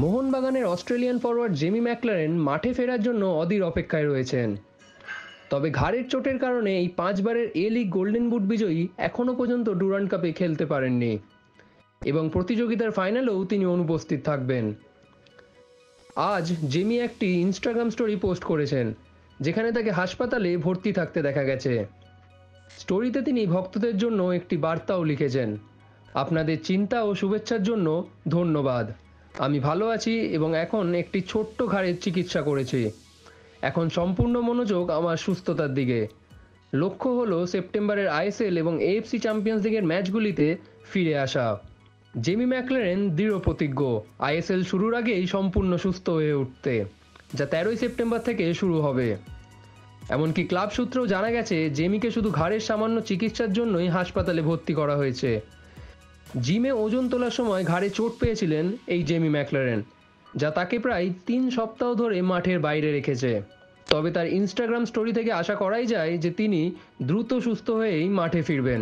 মোহনবাগানের Australian forward Jamie Maclaren মাঠে ফেরার জন্য অধীর অপেক্ষায় রয়েছেন। তবে ঘাড়ের চোটের কারণে এই 5বারের এ লিগ গোল্ডেন বুট বিজয়ী এখনও পর্যন্ত ডুরান্ড কাপে খেলতে পারেননি এবং প্রতিযোগিতার ফাইনালেও তিনি অনুপস্থিত থাকবেন। আজ জেমি একটি ইনস্টাগ্রাম স্টোরি পোস্ট করেছেন, যেখানে তাকে হাসপাতালে ভর্তি থাকতে দেখা গেছে। স্টোরিতে তিনি ভক্তদের জন্য একটি বার্তাও লিখেছেন, আপনাদের চিন্তা ও শুভেচ্ছার জন্য ধন্যবাদ। আমি ভালো আছি এবং এখন একটি ছোট্ট ঘাড়ের চিকিৎসা করেছি। এখন সম্পূর্ণ মনোযোগ আমার সুস্থতার দিকে। লক্ষ্য হলো সেপ্টেম্বরের আইএসএল এবং এএফসি চ্যাম্পিয়ন্স লিগের ম্যাচগুলিতে ফিরে আসা। জেমি ম্যাকলারেন দৃঢ় প্রতিজ্ঞ আইএসএল শুরুর আগেই সম্পূর্ণ সুস্থ হয়ে উঠতে, যা 13ই সেপ্টেম্বর থেকে শুরু হবে। এমনকি ক্লাব সূত্রেও জানা গেছে জেমিকে শুধু ঘাড়ের সামান্য চিকিৎসার জন্যই হাসপাতালে ভর্তি করা হয়েছে। জিমে ওজন তোলার সময় ঘাড়ে চোট পেয়েছিলেন এই জেমি ম্যাকলারেন, যা তাকে প্রায় 3 সপ্তাহ ধরে মাঠের বাইরে রেখেছে। তবে তার ইনস্টাগ্রাম স্টোরি থেকে আশা করাই যায় যে তিনি দ্রুত সুস্থ হয়েই মাঠে ফিরবেন।